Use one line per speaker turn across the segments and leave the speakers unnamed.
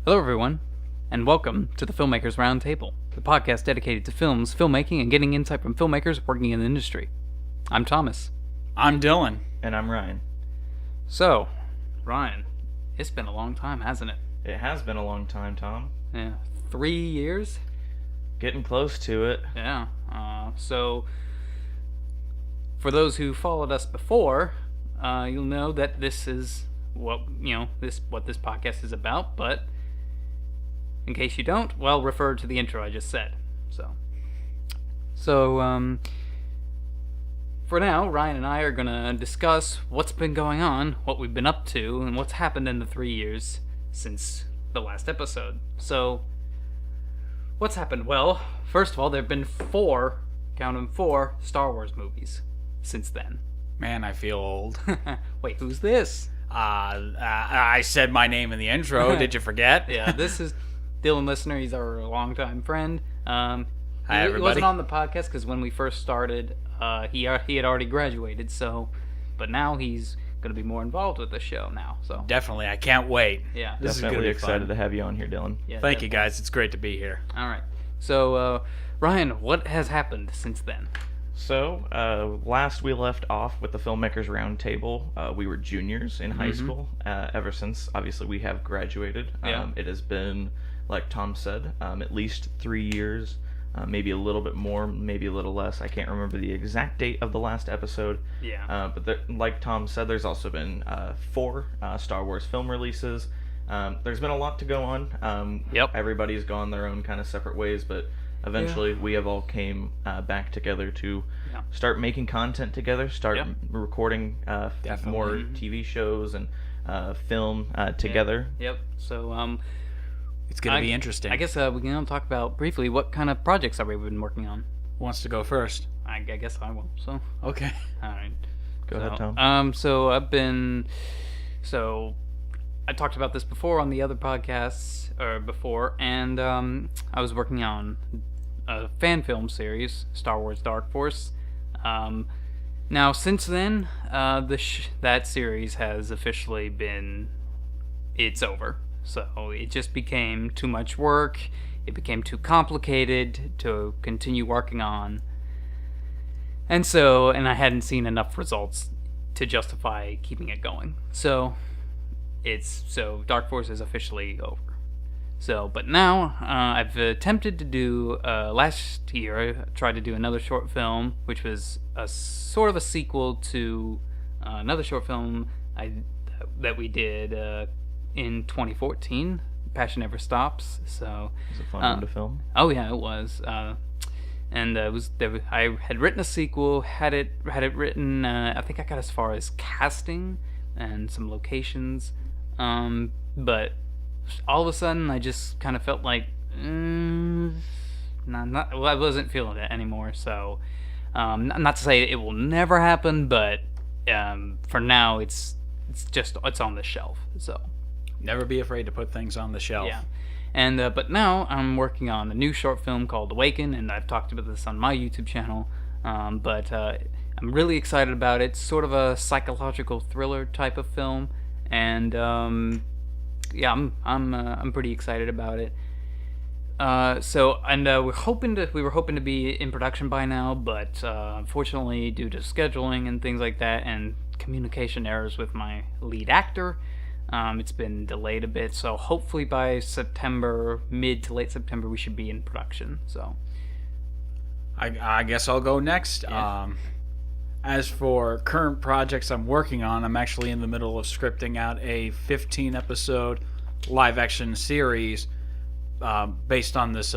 Hello, everyone, and welcome to the Filmmaker's RoundTable, the podcast dedicated to films, filmmaking, and getting insight from filmmakers working in the industry. I'm Thomas.
I'm Dylan.
And I'm Ryan.
So, Ryan, it's been a long time, hasn't it?
It has been a long time, Tom.
Yeah, 3 years?
Getting close to it.
Yeah. So, for those who followed us before, you'll know that this is what this podcast is about. But in case you don't, well, refer to the intro I just said. So, for now, Ryan and I are gonna discuss what's been going on, what we've been up to, and what's happened in the 3 years since the last episode. So, what's happened? Well, first of all, there have been four Star Wars movies since then.
Man, I feel old.
Wait, who's this?
I said my name in the intro. Did you forget?
Yeah, this is Dylan Listener. He's our longtime friend.
Hi,
He
everybody.
wasn't on the podcast because when we first started, he had already graduated. But now he's going to be more involved with the show now. So
Definitely. I can't wait.
yeah,
This is
Definitely
gonna be
excited
fun.
to have you on here, Dylan.
yeah.
Thank you, guys. It's great to be here.
All right. So Ryan, what has happened since then?
So, last we left off with the Filmmakers Roundtable, we were juniors in high school. Ever since, obviously, we have graduated.
Yeah.
It has been, like Tom said, at least 3 years. Maybe a little bit more, maybe a little less. I can't remember the exact date of the last episode.
Yeah.
But like Tom said, there's also been 4 Star Wars film releases. There's been a lot to go on.
Yep.
Everybody's gone their own kind of separate ways, but eventually we have all came back together to start making content together, start recording
Definitely.
more TV shows and film together.
Yep. So
It's going to be interesting.
I guess we can talk about briefly what kind of projects have we been working on.
Who wants to go first?
I guess I will. So
Okay.
all right.
Go ahead, Tom.
So I talked about this before on the other podcasts and I was working on a fan film series, Star Wars Dark Force. Now since then, that series has officially it's over. So it just became too much work. It became too complicated to continue working on. And I hadn't seen enough results to justify keeping it going. So Dark Force is officially over. But now I've attempted to do last year. I tried to do another short film, which was a sort of a sequel to another short film that we did in 2014. Passion Never Stops. So
It was a fun one to film.
oh yeah, it was. And I had written a sequel, had it written. I think I got as far as casting and some locations, but all of a sudden I just kind of felt like I wasn't feeling it anymore. So not to say it will never happen, but for now it's on the shelf. So
Never be afraid to put things on the shelf.
yeah. And but now I'm working on a new short film called Awaken, and I've talked about this on my YouTube channel. But I'm really excited about it. It's sort of a psychological thriller type of film, and I'm pretty excited about it. We were hoping to be in production by now, but unfortunately, due to scheduling and things like that, and communication errors with my lead actor, it's been delayed a bit. So hopefully by September, mid to late September, we should be in production. So
I guess I'll go next.
Yeah.
As for current projects I'm working on, I'm actually in the middle of scripting out a 15-episode live-action series based on this,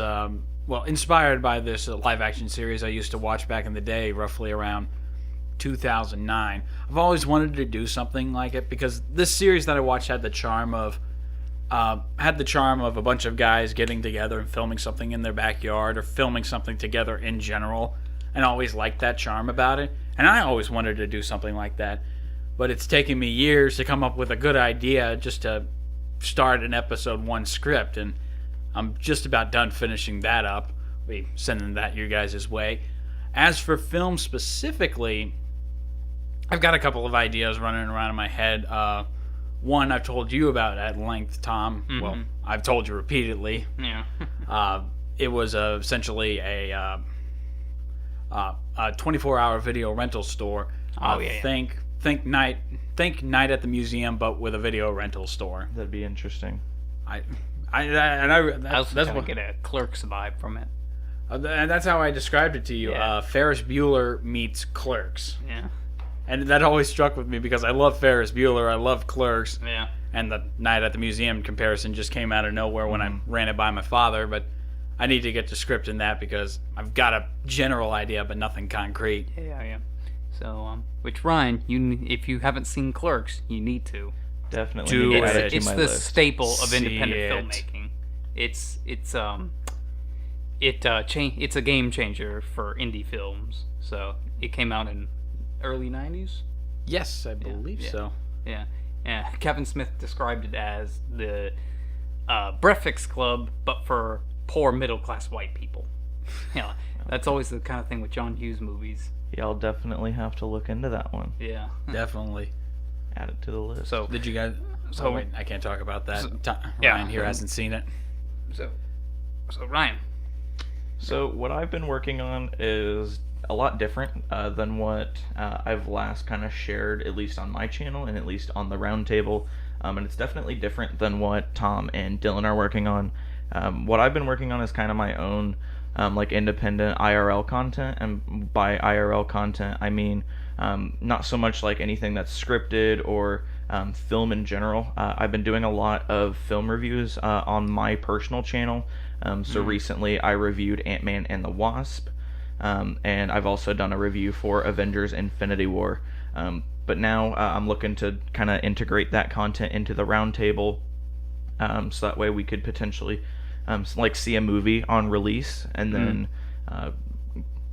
inspired by this live-action series I used to watch back in the day, roughly around 2009. I've always wanted to do something like it because this series that I watched had the charm of a bunch of guys getting together and filming something in their backyard or filming something together in general, and I always liked that charm about it. And I always wanted to do something like that, but it's taken me years to come up with a good idea just to start an episode 1 script, and I'm just about done finishing that up. I'll be sending that your guys' way. As for film specifically, I've got a couple of ideas running around in my head. one I've told you about at length, Tom.
Mm-hmm.
Well, I've told you repeatedly.
Yeah.
It was essentially a 24-hour video rental store. Think night at the museum, but with a video rental store.
That'd be interesting.
I also kind of get a Clerks vibe from it.
And that's how I described it to you.
Yeah.
Ferris Bueller meets Clerks.
Yeah.
And that always struck with me because I love Ferris Bueller. I love Clerks.
Yeah.
And the Night at the Museum comparison just came out of nowhere when I ran it by my father. But I need to get the script in that because I've got a general idea, but nothing concrete.
Yeah. So, which Ryan, if you haven't seen Clerks, you need to.
Definitely. Need to add it to
It's
my
the
list.
staple of
See
independent
it.
filmmaking. It's a game changer for indie films. So it came out in early '90s.
Yes, I believe so.
Yeah. Kevin Smith described it as the Breakfast Club, but for poor middle class white people. Yeah, that's always the kind of thing with John Hughes movies.
Yeah, I'll definitely have to look into that one.
Yeah.
Definitely.
Add it to the list.
So
Did you guys...
So-
wait, I can't talk about that.
yeah.
Ryan here hasn't seen it.
So Ryan.
So what I've been working on is a lot different than what I've last kind of shared, at least on my channel and at least on the RoundTable. And it's definitely different than what Tom and Dylan are working on. What I've been working on is kind of my own like independent IRL content, and by IRL content I mean not so much like anything that's scripted or film in general. I've been doing a lot of film reviews on my personal channel. So recently I reviewed Ant-Man and the Wasp, and I've also done a review for Avengers Infinity War. But now I'm looking to kind of integrate that content into the RoundTable, so that way we could potentially like see a movie on release and then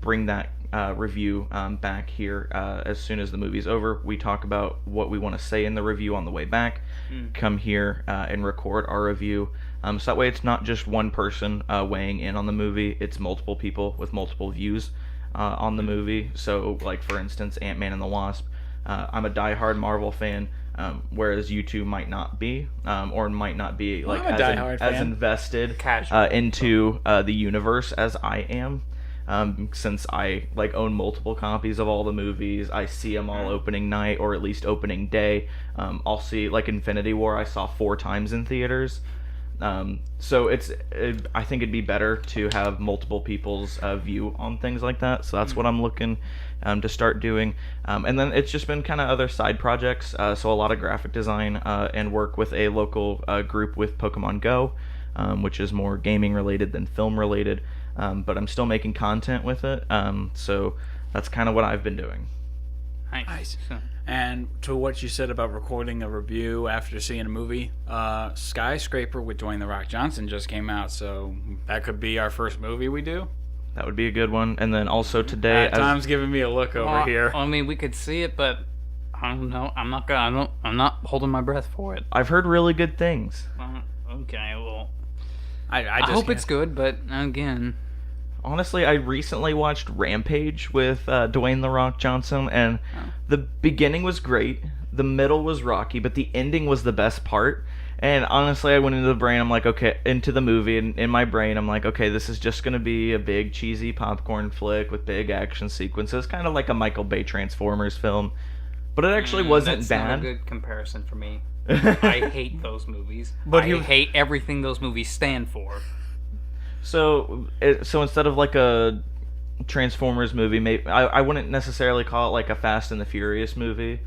bring that review back here as soon as the movie's over. We talk about what we want to say in the review on the way back, come here and record our review, so that way it's not just one person weighing in on the movie, it's multiple people with multiple views on the movie. So like for instance, Ant-Man and the Wasp, I'm a diehard Marvel fan, whereas you two might not be, or might not be like as invested into the universe as I am. Since I like own multiple copies of all the movies, I see them all opening night or at least opening day. I'll see like Infinity War I saw 4 times in theaters. So I think it'd be better to have multiple people's view on things like that. So that's what I'm looking to start doing. And then it's just been kind of other side projects. So a lot of graphic design and work with a local group with Pokemon Go, which is more gaming related than film related. But I'm still making content with it. So that's kind of what I've been doing.
Nice. And to what you said about recording a review after seeing a movie, Skyscraper with Dwayne "The Rock" Johnson just came out, so that could be our first movie we do.
That would be a good one. And then also today,
Tom's giving me a look over here.
I mean, we could see it, but I don't know. I'm not holding my breath for it.
I've heard really good things.
Okay, well,
I
hope it's good, but again,
honestly, I recently watched Rampage with Dwayne "The Rock" Johnson, and the beginning was great, the middle was rocky, but the ending was the best part. And honestly, I went into the movie, and in my brain, I'm like, okay, this is just going to be a big, cheesy popcorn flick with big action sequences, kind of like a Michael Bay Transformers film. But it actually wasn't
that's
bad.
Not a good comparison for me. I hate those movies. But I hate everything those movies stand for.
So instead of like a Transformers movie, maybe I wouldn't necessarily call it like a Fast and the Furious movie,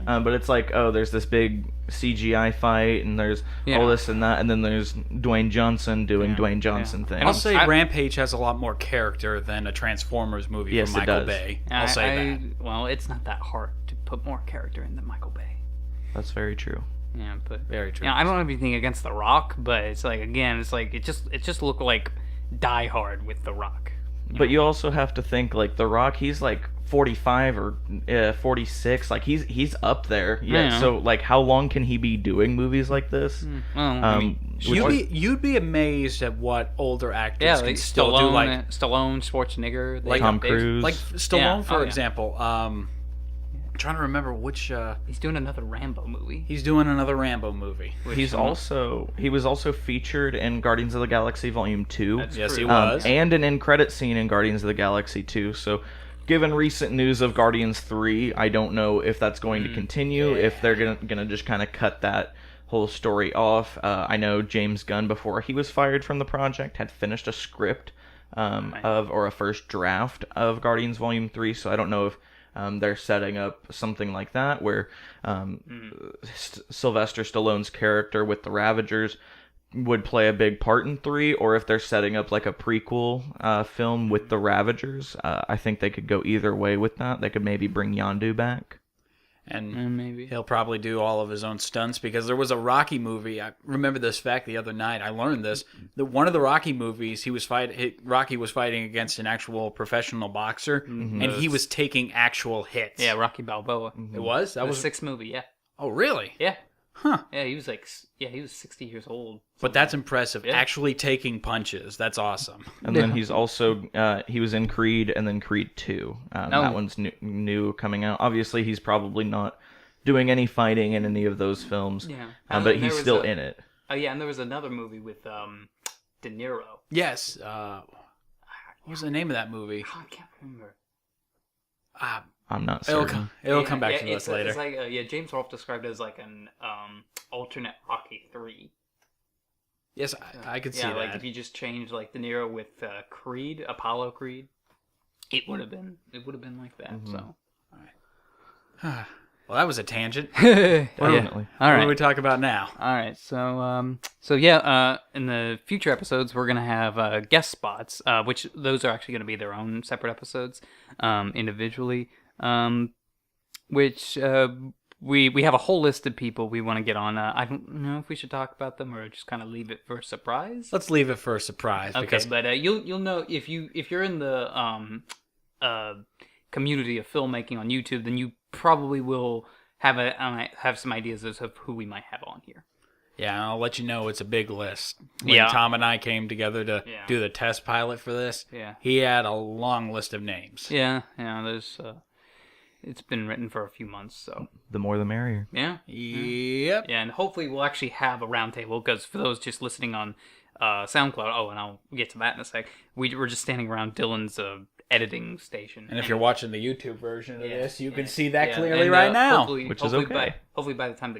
but it's like, oh, there's this big CGI fight, and there's all this and that, and then there's Dwayne Johnson doing Dwayne Johnson things.
I'll say Rampage has a lot more character than a Transformers movie from Michael Bay. I'll say that.
Well, it's not that hard to put more character in than Michael Bay.
That's very true.
Yeah, but
very true.
Yeah, I don't have anything against The Rock, but it's like, again, it's like it just looked like Die Hard with The Rock.
But you also have to think, like, The Rock, he's like 45 or 46, like he's up there. Yeah. So like, how long can he be doing movies like this?
You'd be amazed at what older actors can still do, like
Stallone, Schwarzenegger,
like Tom Cruise,
like Stallone, for example. trying to remember which.
He's doing another Rambo movie.
He's doing another Rambo movie.
He was also featured in Guardians of the Galaxy Volume 2.
Yes, he was.
And an end credit scene in Guardians of the Galaxy 2. So, given recent news of Guardians 3, I don't know if that's going to continue, if they're gonna just kind of cut that whole story off. I know James Gunn, before he was fired from the project, had finished a script or a first draft of Guardians Volume 3, so I don't know if they're setting up something like that where Sylvester Stallone's character with the Ravagers would play a big part in 3, or if they're setting up like a prequel film with the Ravagers. I think they could go either way with that. They could maybe bring Yondu back.
And
maybe
he'll probably do all of his own stunts, because there was a Rocky movie. I remember this fact the other night. I learned this. One of the Rocky movies, Rocky was fighting against an actual professional boxer, and he was taking actual hits.
Yeah, Rocky Balboa.
It was?
That was the 6th movie, yeah.
Oh, really?
Yeah.
Huh.
Yeah, he was 60 years old.
But that's impressive.
Yeah.
Actually taking punches. That's awesome.
And then he's also, he was in Creed and then Creed 2. That one's new coming out. Obviously, he's probably not doing any fighting in any of those films.
Yeah.
But he's still in it.
Oh, yeah, and there was another movie with De Niro.
Yes. What was the name of that movie?
Oh, I can't remember.
I'm not certain.
It'll come back to us later.
It's like, James Rolfe described it as like an alternate Rocky 3.
Yes, I could see that.
Yeah, like if you just change like De Niro with Creed, Apollo Creed, it would have been like that. So,
all right. Well, that was a tangent.
Definitely.
All right.
What do we talk about now?
All right. So in the future episodes, we're gonna have guest spots, which those are actually gonna be their own separate episodes, individually. Which we have a whole list of people we want to get on. I don't know if we should talk about them or just kind of leave it for a surprise.
Let's leave it for a surprise.
Okay,
because
but you'll know if you're in the community of filmmaking on YouTube, then you probably will have some ideas as of who we might have on here.
Yeah, I'll let you know it's a big list. When
Yeah.
Tom and I came together to do the test pilot for this, he had a long list of names.
Yeah, there's it's been written for a few months, so
The more the merrier.
yeah.
Yep.
Yeah, and hopefully we'll actually have a roundtable, because for those just listening on SoundCloud, and I'll get to that in a sec, we're just standing around Dylan's editing station.
And if you're watching the YouTube version of this, you can see
yeah,
that clearly
and,
right now.
Which is okay.
Hopefully by the time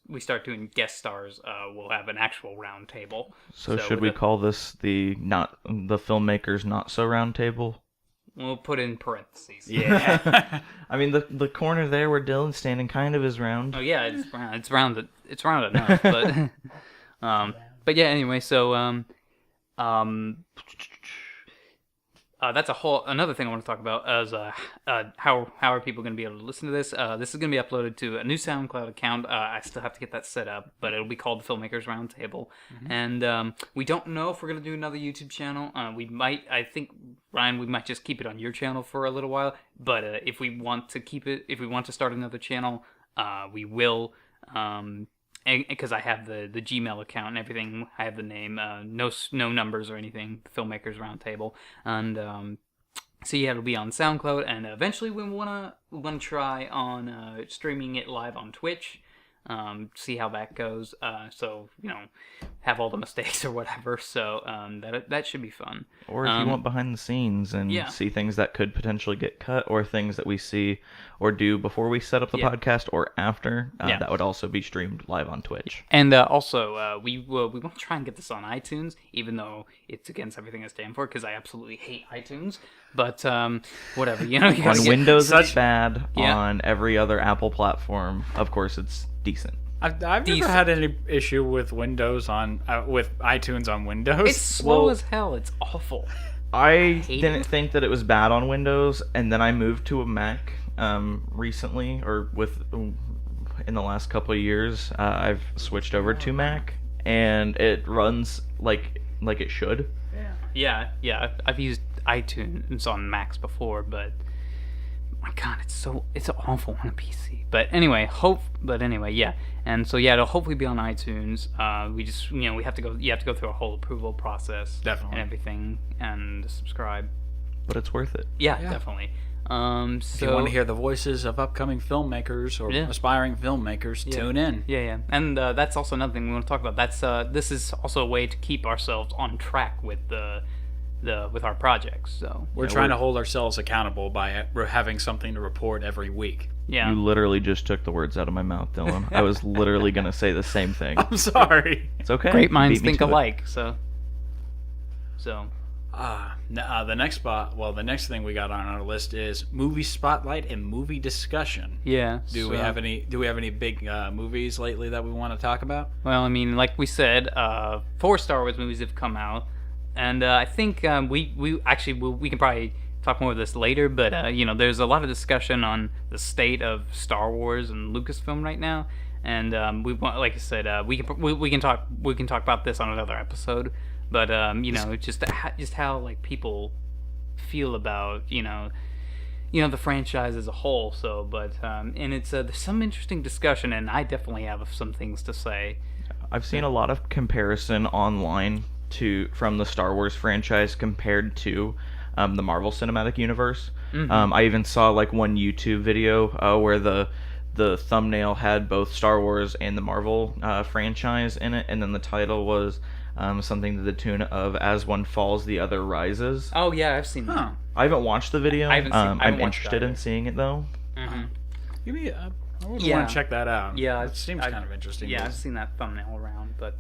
we start doing guest stars, we'll have an actual roundtable.
So should we call this the filmmakers not so round table?
We'll put in parentheses.
Yeah.
I mean, the corner there where Dylan's standing kind of is round.
Oh yeah, it's round. It's rounded. It's round enough, but yeah. Anyway, so that's another thing I want to talk about is how are people going to be able to listen to this? This is going to be uploaded to a new SoundCloud account. I still have to get that set up, but it'll be called the Filmmakers Roundtable. And we don't know if we're going to do another YouTube channel. We might. I think, Ryan, we might just keep it on your channel for a little while. But if we want to start another channel, we will. Because I have the Gmail account and everything, I have the name, no numbers or anything, Filmmakers Roundtable, and so yeah, it'll be on SoundCloud, and eventually we wanna try on streaming it live on Twitch, see how that goes. So have all the mistakes or whatever. So that should be fun.
Or if you want behind the scenes and see things that could potentially get cut, or things that we see or do before we set up the podcast or after, that would also be streamed live on Twitch.
And also, we want to try and get this on iTunes, even though it's against everything I stand for, because I absolutely hate iTunes. But whatever, you
on Windows it's bad. On every other Apple platform, of course, it's decent.
I've never had any issue with Windows with iTunes on Windows.
It's slow as hell. It's awful.
I didn't think that it was bad on Windows, and then I moved to a Mac recently, or in the last couple of years. I've switched over to Mac, and it runs like it should.
Yeah. I've used iTunes on Macs before, but my God, it's awful on a PC. But anyway, yeah. And so it'll hopefully be on iTunes. We just you have to go through a whole approval process,
definitely,
and everything, and subscribe.
But it's worth it.
Yeah. Definitely.
If you want to hear the voices of upcoming filmmakers or aspiring filmmakers, tune in.
Yeah. And that's also another thing we want to talk about. This is also a way to keep ourselves on track with with our projects. So
we're trying to hold ourselves accountable by having something to report every week.
Yeah.
You literally just took the words out of my mouth, Dylan. I was literally going to say the same thing.
I'm sorry.
It's okay.
Great minds
Beat me
think
to it.
alike. So.
The next thing we got on our list is movie spotlight and movie discussion.
Yeah.
Do we have any big movies lately that we want to talk about?
Well, I mean, like we said, 4 Star Wars movies have come out, and I think we can probably talk more of this later. But there's a lot of discussion on the state of Star Wars and Lucasfilm right now, and we want, like I said, we can talk about this on another episode. But just how like people feel about the franchise as a whole. So, but and it's there's some interesting discussion, and I definitely have some things to say.
I've seen a lot of comparison online from the Star Wars franchise compared to the Marvel Cinematic Universe.
Mm-hmm.
I even saw like one YouTube video where the thumbnail had both Star Wars and the Marvel franchise in it, and then the title was something to the tune of "As one falls, the other rises."
Oh yeah, I've seen that.
I haven't watched the video.
I haven't
I'm
watched
interested
that
in seeing it though.
Mm-hmm.
I would want to check that out.
Yeah,
it seems kind of interesting.
Yeah, I've seen that thumbnail around, but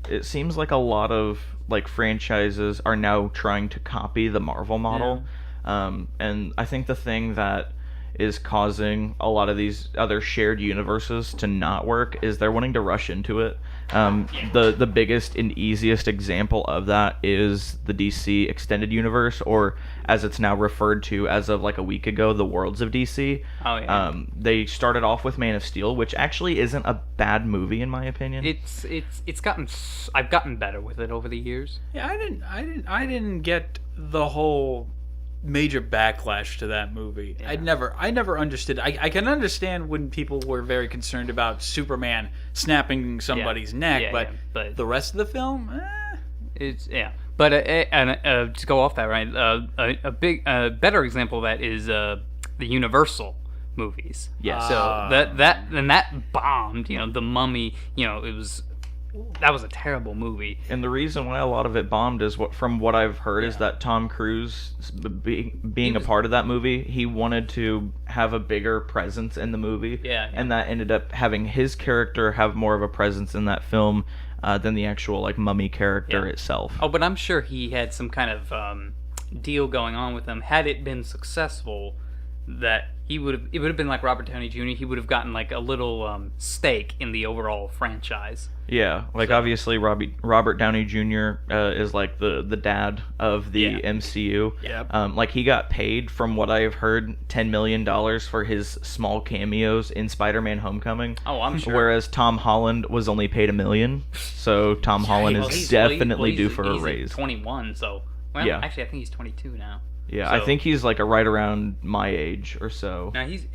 It seems like a lot of like franchises are now trying to copy the Marvel model, and I think the thing that is causing a lot of these other shared universes to not work is they're wanting to rush into it. The biggest and easiest example of that is the DC Extended Universe, or as it's now referred to as of like a week ago, the Worlds of DC.
Oh yeah.
They started off with Man of Steel, which actually isn't a bad movie in my opinion.
I've gotten better with it over the years.
Yeah, I didn't get the whole major backlash to that movie.
Yeah.
I never understood. I can understand when people were very concerned about Superman snapping somebody's neck, but the rest of the film,
But to go off that, right? A better example of that is the Universal movies.
Yes.
So that bombed. The Mummy. That was a terrible movie.
And the reason why a lot of it bombed is from what I've heard is that Tom Cruise being a part of that movie, he wanted to have a bigger presence in the movie.
Yeah.
And that ended up having his character have more of a presence in that film than the actual like mummy character itself.
Oh, but I'm sure he had some kind of deal going on with him. Had it been successful, that it would have been like Robert Downey Jr. He would have gotten like a little stake in the overall franchise.
Yeah, like obviously Robert Downey Jr. Is like the dad of the MCU.
Yeah.
Like he got paid, from what I've heard, $10 million for his small cameos in Spider-Man: Homecoming.
Oh, I'm sure.
Whereas Tom Holland was only paid $1 million. So Tom Holland is definitely due for a raise.
He's 21, so actually I think he's 22 now.
Yeah,
so,
I think he's like right around my age or so.
No, he's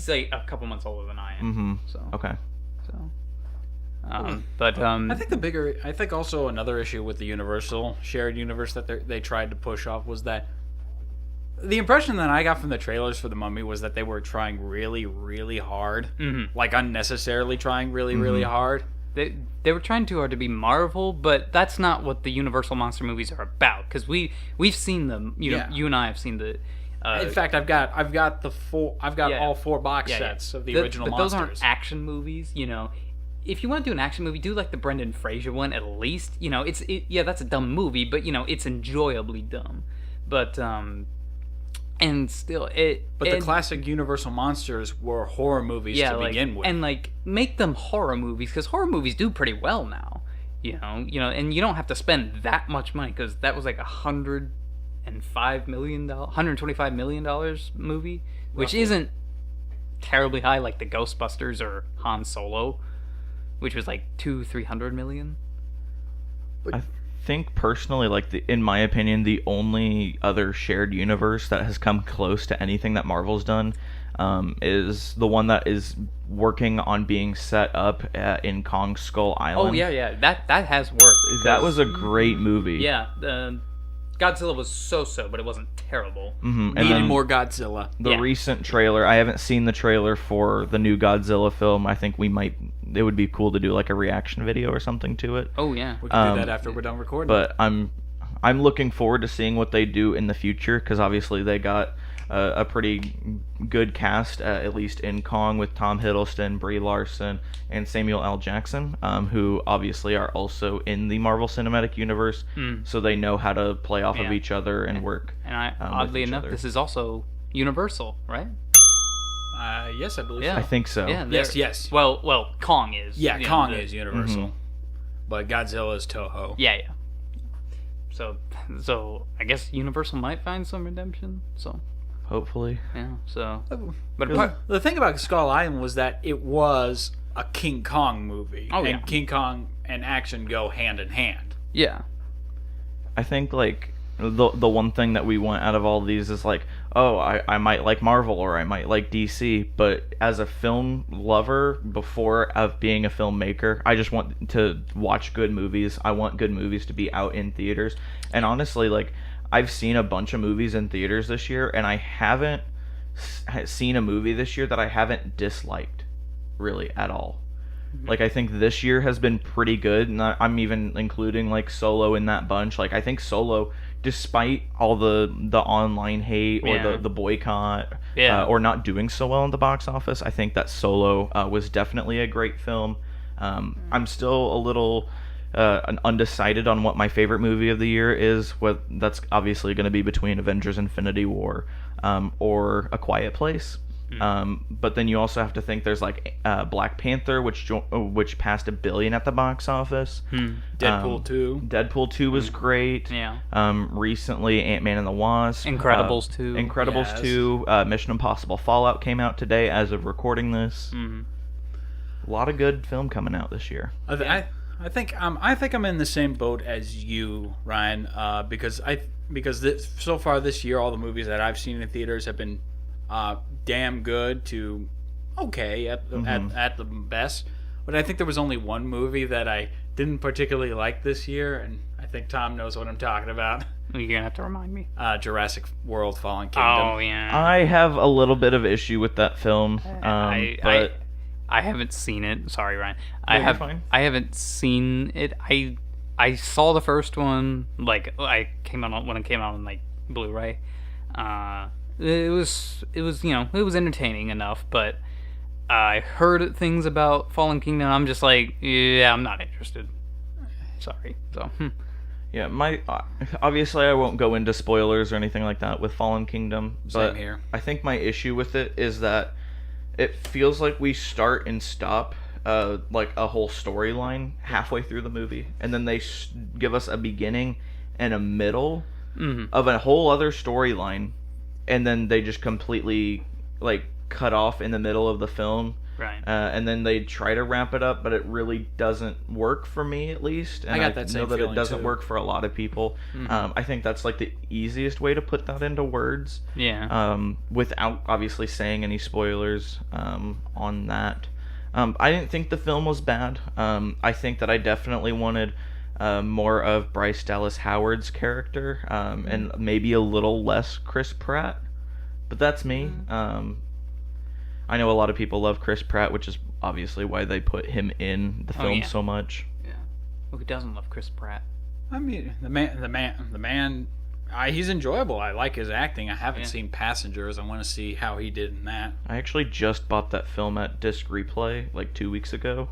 like a couple months older than I am.
Mm-hmm.
So
okay.
So.
I think also another issue with the Universal shared universe that they tried to push off was that the impression that I got from the trailers for The Mummy was that they were trying really, really hard, like unnecessarily trying really, really hard.
They were trying too hard to be Marvel, but that's not what the Universal monster movies are about. Because we've seen them. You and I have seen the.
In fact, I've got all 4 box sets of the original
but
monsters.
Those aren't action movies, If you want to do an action movie, do like the Brendan Fraser one at least. That's a dumb movie, but it's enjoyably dumb. But and still
the classic Universal monsters were horror movies to begin with,
and like make them horror movies, because horror movies do pretty well now. And you don't have to spend that much money, because that was like $125 million movie, which isn't terribly high, like the Ghostbusters or Han Solo, which was like $200-300 million.
I think personally, like in my opinion, the only other shared universe that has come close to anything that Marvel's done is the one that is working on being set up in Kong Skull Island.
Oh yeah, that has worked.
That was a great movie.
Yeah, Godzilla was so, but it wasn't terrible.
Mm-hmm. And
Needed
then
more Godzilla.
the
Yeah.
recent trailer, I haven't seen the trailer for the new Godzilla film. I think it would be cool to do like a reaction video or something to it.
Oh yeah.
We can do that after we're done recording.
But I'm looking forward to seeing what they do in the future, because obviously they got a pretty good cast, at least in Kong, with Tom Hiddleston, Brie Larson, and Samuel L. Jackson, who obviously are also in the Marvel Cinematic Universe, so they know how to play off of
Yeah.
each other and work.
And
with
oddly
each
enough,
other.
this is also Universal, right?
Yes, I believe
Yeah.
I
so.
think so.
Yeah.
Yes,
they're-
yes.
Well, Kong is.
Yeah,
you know,
Kong
the-
is Universal. But Godzilla is Toho.
Yeah. So I guess Universal might find some redemption. So
Hopefully.
yeah. So, but
The thing about Skull Island was that it was a King Kong movie.
Oh,
and
yeah.
King Kong and action go hand in hand.
yeah.
I think like the one thing that we want out of all these is like, oh, I might like Marvel or I might like DC, but as a film lover, before of being a filmmaker, I just want to watch good movies. I want good movies to be out in theaters. And honestly, like, I've seen a bunch of movies in theaters this year, and I haven't seen a movie this year that I haven't disliked really at all. Like, I think this year has been pretty good, and I'm even including like Solo in that bunch. Like, I think Solo, despite all the online hate or
Yeah.
the boycott,
Yeah.
or not doing so well in the box office, I think that Solo was definitely a great film. I'm still a little undecided on what my favorite movie of the year is. What that's obviously going to be between Avengers: Infinity War or A Quiet Place. But then you also have to think there's like Black Panther, which passed $1 billion at the box office.
Deadpool 2.
Deadpool 2 was great.
Yeah.
Recently, Ant-Man and the Wasp.
Incredibles 2.
Incredibles
Yes.
2. Mission Impossible Fallout came out today as of recording this. A lot of good film coming out this year.
I think I'm in the same boat as you, Ryan, because so far this year all the movies that I've seen in theaters have been damn good to okay at the best. But I think there was only one movie that I didn't particularly like this year, and I think Tom knows what I'm talking about.
You're gonna have to remind me.
Jurassic World: Fallen Kingdom.
Oh yeah.
I have a little bit of issue with that film,
I haven't seen it. Sorry, Ryan.
you're fine.
I haven't seen it. I saw the first one like when it came out on like Blu-ray. It was it was entertaining enough, but I heard things about Fallen Kingdom. I'm just like, yeah, I'm not interested. Sorry. So.
Yeah, obviously I won't go into spoilers or anything like that with Fallen Kingdom, but
Same here.
I think my issue with it is that it feels like we start and stop like a whole storyline halfway through the movie, and then they give us a beginning and a middle of a whole other storyline, and then they just completely like cut off in the middle of the film.
Right.
And then they try to wrap it up, but it really doesn't work for me, at least. And
I got that
know
same
that it
feeling,
doesn't
too.
work for a lot of people. I think that's like the easiest way to put that into words.
Yeah.
Without obviously saying any spoilers on that. I didn't think the film was bad. I think that I definitely wanted more of Bryce Dallas Howard's character, and maybe a little less Chris Pratt. But that's me. I know a lot of people love Chris Pratt, which is obviously why they put him in the film
yeah.
so much.
Yeah. Who doesn't love Chris Pratt?
I mean, the man. He's enjoyable. I like his acting. I haven't seen Passengers. I want to see how he did in that.
I actually just bought that film at Disc Replay like 2 weeks ago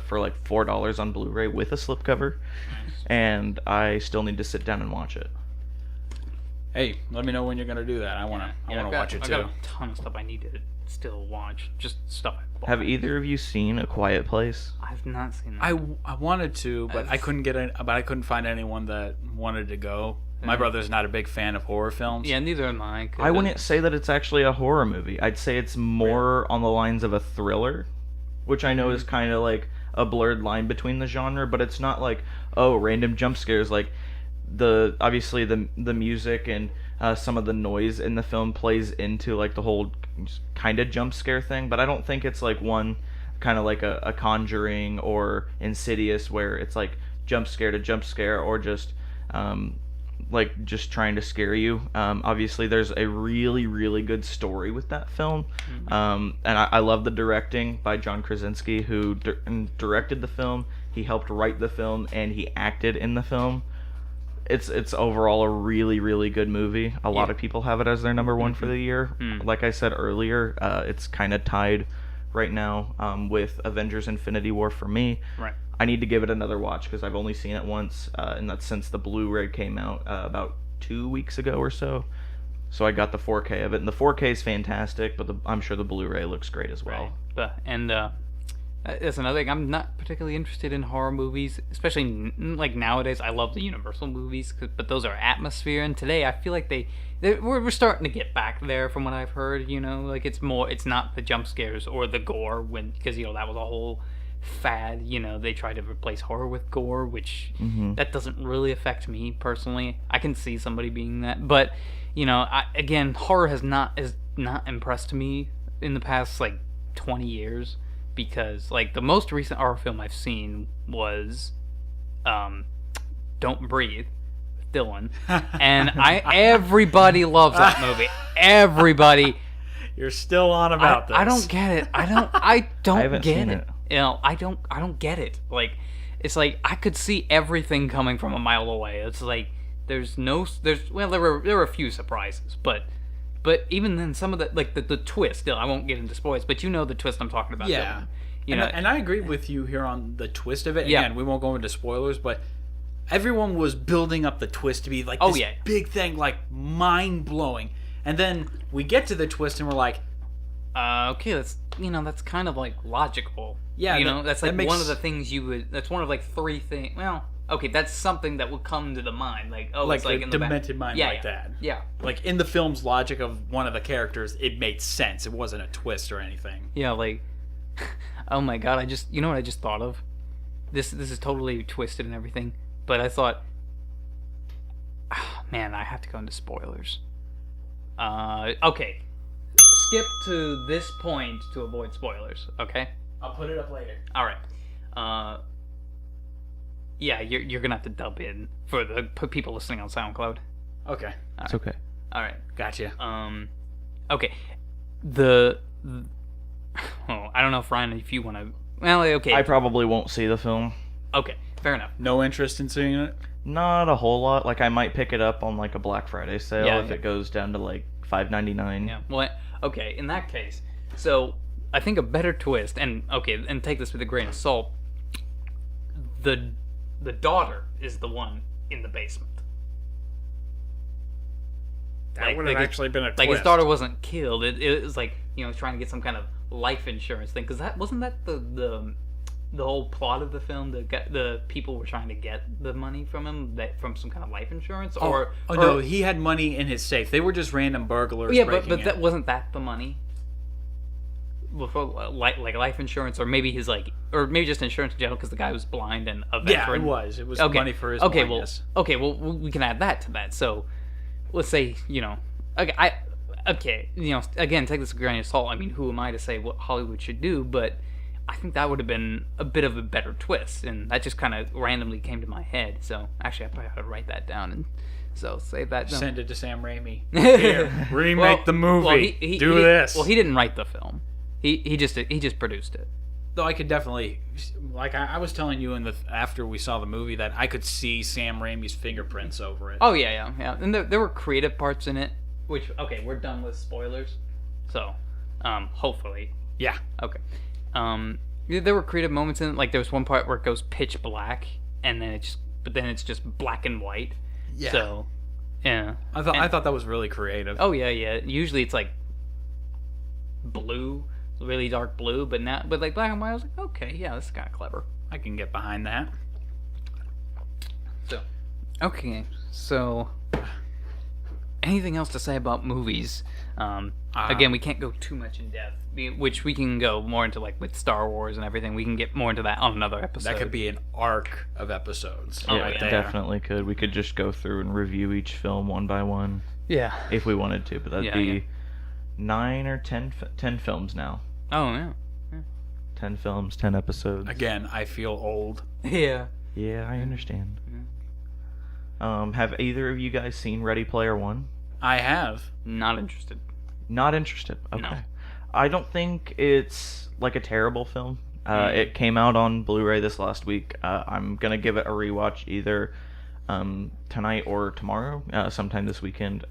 for like $4 on Blu-ray with a slipcover, and I still need to sit down and watch it.
Hey, let me know when you're gonna do that. I wanna watch it
I've
too.
got a ton of stuff I need to still watch. Just stuff I bought.
Have either of you seen A Quiet Place?
I've not seen that.
I wanted to, but I couldn't find anyone that wanted to go. My brother's not a big fan of horror films.
Yeah, neither am I.
I wouldn't say that it's actually a horror movie. I'd say it's more on the lines of a thriller, which I know is kind of like a blurred line between the genre, but it's not like, oh, random jump scares. Like obviously the music and some of the noise in the film plays into like the whole kind of jump scare thing, but I don't think it's like one kind of like a Conjuring or Insidious where it's like jump scare to jump scare, or just like just trying to scare you. Obviously, there's a really, really good story with that film, and I love the directing by John Krasinski, who directed the film. He helped write the film, and he acted in the film. It's overall a really, really good movie. A lot of people have it as their number one for the year. Like I said earlier, it's kind of tied right now with Avengers Infinity War for me.
Right.
I need to give it another watch because I've only seen it once, and that's since the Blu-ray came out about 2 weeks ago or so. So I got the 4K of it, and the 4K is fantastic, but I'm sure the Blu-ray looks great as well.
Right. And that's another thing. I'm not particularly interested in horror movies, especially like nowadays. I love the Universal movies, but those are atmosphere. And today, I feel like we're starting to get back there, from what I've heard. Like it's not the jump scares or the gore, because that was a whole fad. They tried to replace horror with gore, which that doesn't really affect me personally. I can see somebody being that, but again, horror has not impressed me in the past like 20 years. Because like the most recent horror film I've seen was Don't Breathe with Dylan, and everybody loves that movie. Everybody.
You're still on about this.
I don't get it. I don't
haven't
get
seen
it. I don't get it. Like it's like I could see everything coming from a mile away. It's like there were a few surprises, but even then, some of the twist. I won't get into spoilers, but the twist I'm talking about.
Yeah,
Dylan.
And I agree with you here on the twist of it.
Yeah.
Again, we won't go into spoilers, but everyone was building up the twist to be like this big thing, like mind blowing, and then we get to the twist and we're like,
okay, that's kind of like logical.
Yeah,
that's like one of the things you would. That's one of like three things. Well. Okay, that's something that would come to the mind, like
like
it's like
a
in the
demented mind like that.
Yeah,
like in the film's logic of one of the characters, it made sense. It wasn't a twist or anything.
Yeah, like, oh my god, what I just thought of? This is totally twisted and everything, but I thought, man, I have to go into spoilers. Okay, skip to this point to avoid spoilers. Okay,
I'll put it up later.
All right. Yeah, you're gonna have to dub in for the people listening on SoundCloud.
Okay.
It's okay.
All right.
Gotcha.
Okay. I don't know if Ryan, if you want to. Well, okay.
I probably won't see the film.
Okay, fair enough.
No interest in seeing it?
Not a whole lot. Like I might pick it up on like a Black Friday sale if it goes down to like $5.99.
Yeah. Well, okay. In that case, so I think a better twist, and take this with a grain of salt. The daughter is the one in the basement.
That would have actually been a twist.
Like his daughter wasn't killed. It was like trying to get some kind of life insurance thing, because that wasn't the whole plot of the film. The people were trying to get the money from him from some kind of life insurance,
no, he had money in his safe. They were just random burglars.
Yeah, but that wasn't that the money. Like life insurance, or maybe or maybe just insurance in general, because the guy was blind and a veteran.
Yeah, it was money for his blindness.
Well, we can add that to that. So let's say again, take this with a grain of salt. I mean, who am I to say what Hollywood should do? But I think that would have been a bit of a better twist, and that just kind of randomly came to my head. So actually, I probably ought to write that down and save that.
Send it to Sam Raimi. Here, remake the movie. Do this.
Well, he didn't write the film. He just produced it.
Though I could definitely, like I was telling you after we saw the movie, that I could see Sam Raimi's fingerprints over it.
Oh yeah, and there were creative parts in it. Which we're done with spoilers, so hopefully.
Yeah.
Okay. There were creative moments in it. Like there was one part where it goes pitch black, and then it's just black and white.
Yeah.
So, yeah.
I thought that was really creative.
Oh yeah. Usually it's like blue. Really dark blue, but like black and white. I was like, okay, yeah, this is kind of clever.
I can get behind that.
So, anything else to say about movies? Again, we can't go too much in depth, which we can go more into like with Star Wars and everything. We can get more into that on another episode.
That could be an arc of episodes.
Yeah, it definitely could. We could just go through and review each film one by one.
Yeah.
If we wanted to, but that'd be 9 or 10 films now.
Oh, yeah.
10 films, 10 episodes.
Again, I feel old.
Yeah.
Yeah, I understand. Have either of you guys seen Ready Player One?
I have.
Not interested.
Not interested. Okay.
No.
I don't think it's like a terrible film. It came out on Blu-ray this last week. I'm gonna give it a rewatch either tonight or tomorrow, sometime this weekend.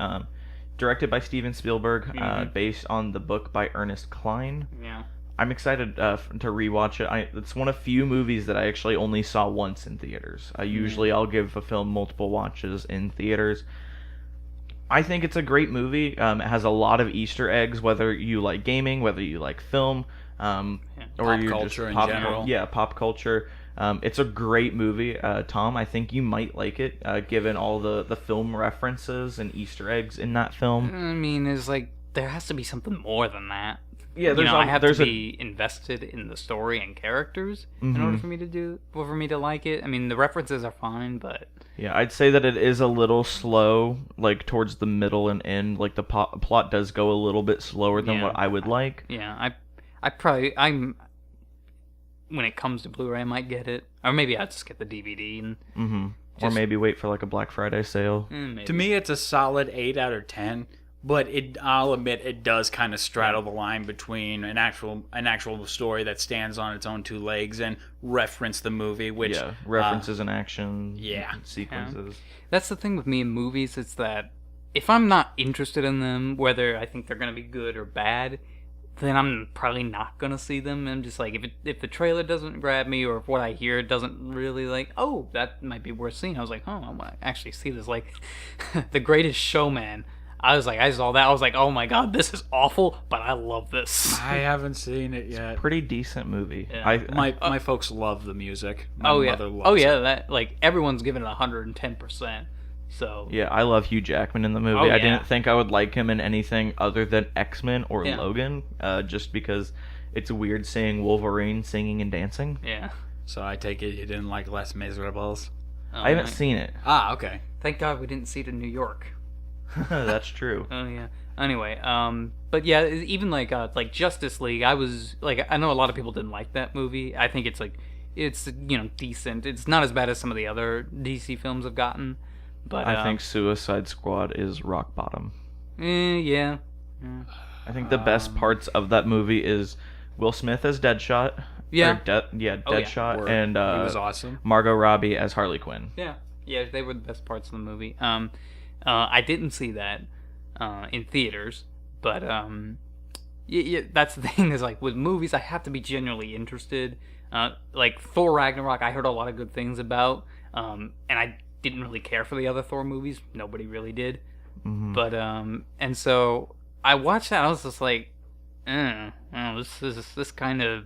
Directed by Steven Spielberg, based on the book by Ernest Cline.
Yeah.
I'm excited to rewatch it. It's one of few movies that I actually only saw once in theaters. Usually I'll give a film multiple watches in theaters. I think it's a great movie. It has a lot of Easter eggs, whether you like gaming, whether you like film, or
Pop
you're
culture
just
in general.
Yeah, pop culture. It's a great movie. Tom, I think you might like it, given all the film references and Easter eggs in that film.
I mean, it's like there has to be something more than that.
Yeah,
I have to be invested in the story and characters in order for me to like it. I mean, the references are fine, but
yeah, I'd say that it is a little slow, like towards the middle and end. Like the plot does go a little bit slower than what I would like.
Yeah, when it comes to Blu-ray, I might get it, or maybe I'll just get the DVD and
or maybe wait for like a Black Friday sale.
Maybe.
To me, it's a solid 8 out of 10. But I'll admit, it does kind of straddle the line between an actual story that stands on its own two legs and reference the movie, which
references and action sequences.
That's the thing with me in movies. It's that if I'm not interested in them, whether I think they're going to be good or bad, then I'm probably not going to see them. I'm just like, if the trailer doesn't grab me, or if what I hear doesn't really that might be worth seeing. I was like, I want to actually see this. Like, The Greatest Showman. I saw that. I was like, oh my god, this is awful, but I love this.
I haven't seen it yet.
Pretty decent movie.
Yeah.
My folks love the music. My mother loves it.
That everyone's giving it 110%. So
yeah, I love Hugh Jackman in the movie. I didn't think I would like him in anything other than X-Men or Logan, just because it's weird seeing Wolverine singing and dancing.
Yeah.
So I take it you didn't like Les Miserables?
I haven't seen it.
Ah, okay.
Thank God we didn't see it in New York.
That's true.
Oh yeah. Anyway, but yeah, even like Justice League, I was like, I know a lot of people didn't like that movie. I think it's decent. It's not as bad as some of the other DC films have gotten, but
I think Suicide Squad is rock bottom.
Yeah.
I think the best parts of that movie is Will Smith as Deadshot.
Yeah.
Deadshot, and
he was awesome.
Margot Robbie as Harley Quinn.
Yeah, they were the best parts of the movie. I didn't see that in theaters, but that's the thing is, like, with movies, I have to be genuinely interested. Like Thor Ragnarok, I heard a lot of good things about, and I didn't really care for the other Thor movies. Nobody really did. But and so I watched that. And I was just like, this kind of.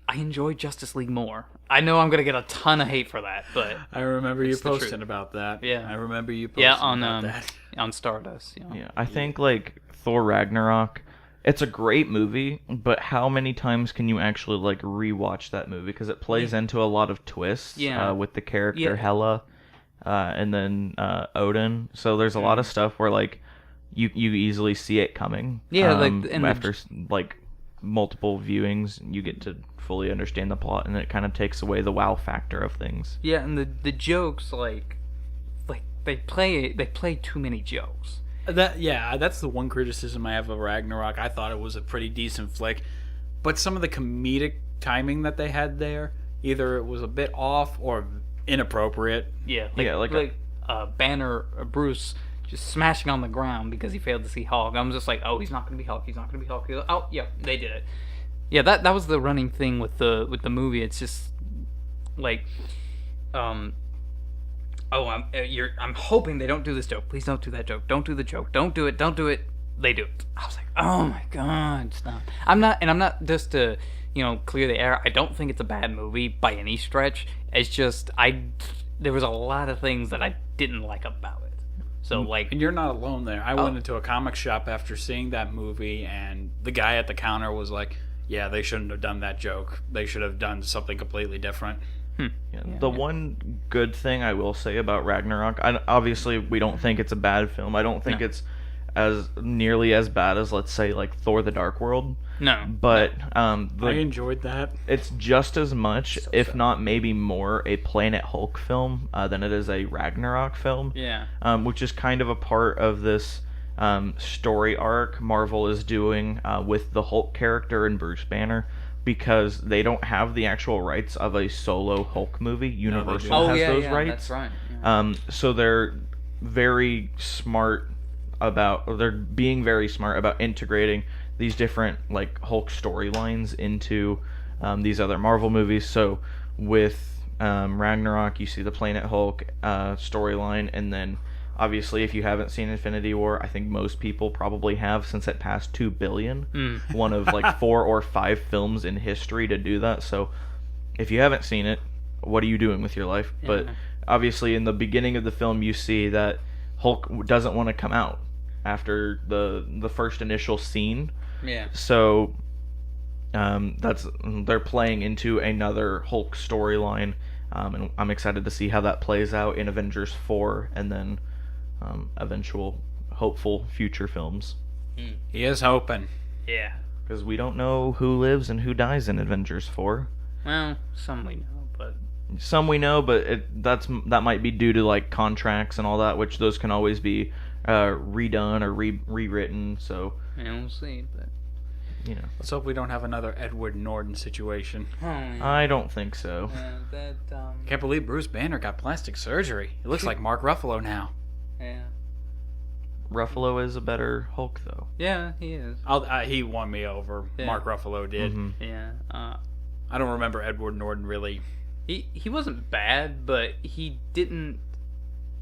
I enjoy Justice League more. I know I'm gonna get a ton of hate for that, but
I remember you posting about that.
Yeah,
I remember you posting about that
on Stardust.
Yeah, I think like Thor Ragnarok, it's a great movie, but how many times can you actually like rewatch that movie? Because it plays into a lot of twists. With the character Hela, and then Odin. So there's a lot of stuff where like you easily see it coming.
Yeah,
after like multiple viewings, you get to fully understand the plot, and it kind of takes away the wow factor of things.
Yeah, and the jokes like they play too many jokes.
That's the one criticism I have of Ragnarok. I thought it was a pretty decent flick, but some of the comedic timing that they had there, either it was a bit off or inappropriate.
Yeah, Banner Bruce just smashing on the ground because he failed to see Hulk. I'm just like, oh, he's not gonna be Hulk. He's not gonna be Hulk. Oh, yeah, they did it. Yeah, that was the running thing with the movie. It's just like, I'm hoping they don't do this joke. Please don't do that joke. Don't do the joke. Don't do it. Don't do it. They do it. I was like, oh my god, stop. I'm not just to clear the air. I don't think it's a bad movie by any stretch. It's just there was a lot of things that I didn't like about it. So like,
and you're not alone there. I went into a comic shop after seeing that movie, and the guy at the counter was like, yeah, they shouldn't have done that joke. They should have done something completely different.
The one good thing I will say about Ragnarok, obviously we don't think it's a bad film. I don't think it's as nearly as bad as, let's say, like Thor: The Dark World.
No.
But
I enjoyed that.
it's just as much, if not maybe more, a Planet Hulk film than it is a Ragnarok film.
Yeah.
Which is kind of a part of this story arc Marvel is doing with the Hulk character and Bruce Banner, because they don't have the actual rights of a solo Hulk movie. Universal has those rights.
That's right. Yeah.
So they're very smart they're being very smart about integrating these different like Hulk storylines into these other Marvel movies. So with Ragnarok, you see the Planet Hulk storyline, and then obviously, if you haven't seen Infinity War, I think most people probably have, since it passed 2 billion. One of like 4 or 5 films in history to do that. So if you haven't seen it, what are you doing with your life?
Yeah.
But obviously, in the beginning of the film, you see that Hulk doesn't want to come out after the first initial scene.
Yeah.
So they're playing into another Hulk storyline, and I'm excited to see how that plays out in Avengers 4 and then eventual hopeful future films.
He is hoping.
Yeah.
Because we don't know who lives and who dies in Avengers 4.
Well, some we know, but
Some we know, but that might be due to like contracts and all that, which those can always be redone or rewritten. So
yeah, we'll see. But
you know,
Let's hope we don't have another Edward Norton situation.
I don't think so.
Can't believe Bruce Banner got plastic surgery. He looks like Mark Ruffalo now.
Yeah.
Ruffalo is a better Hulk, though.
Yeah, he is.
He won me over.
Yeah.
Mark Ruffalo did.
Mhm.
Yeah.
I don't remember Edward Norton really.
He wasn't bad, but he didn't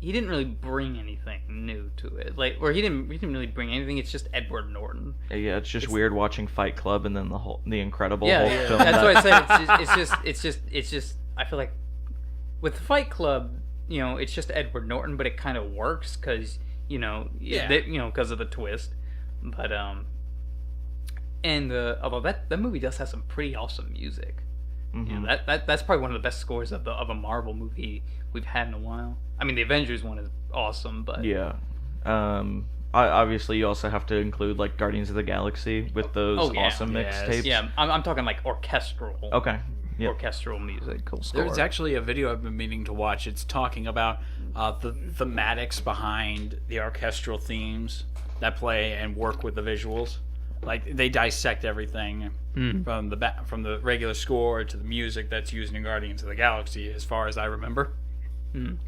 really bring anything new to it. Like, or he didn't really bring anything. It's just Edward Norton.
Yeah, it's just weird watching Fight Club and then the Incredible Hulk film.
That's what I said. It's just. I feel like with Fight Club, it's just Edward Norton, but it kind of works because because of the twist. But although that movie does have some pretty awesome music.
Mhm.
That's probably one of the best scores of a Marvel movie we've had in a while. I mean, the Avengers one is awesome, but
Yeah. Obviously, you also have to include like Guardians of the Galaxy with those awesome mixtapes.
Yeah, I'm talking like orchestral.
Okay. Yep.
Orchestral music, cool score.
There's actually a video I've been meaning to watch. It's talking about the thematics behind the orchestral themes that play and work with the visuals. Like they dissect everything from the regular score to the music that's used in Guardians of the Galaxy, as far as I remember.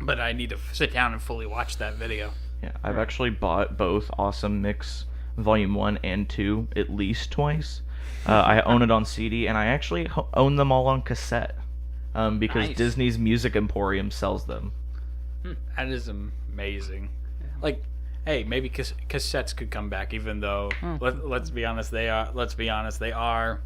But I need to sit down and fully watch that video.
Yeah, I've actually bought both Awesome Mix Volume 1 and 2 at least twice. I own it on CD, and I actually own them all on cassette because
Nice.
Disney's Music Emporium sells them.
That is amazing. Like, hey, maybe cassettes could come back, even though let's be honest, they are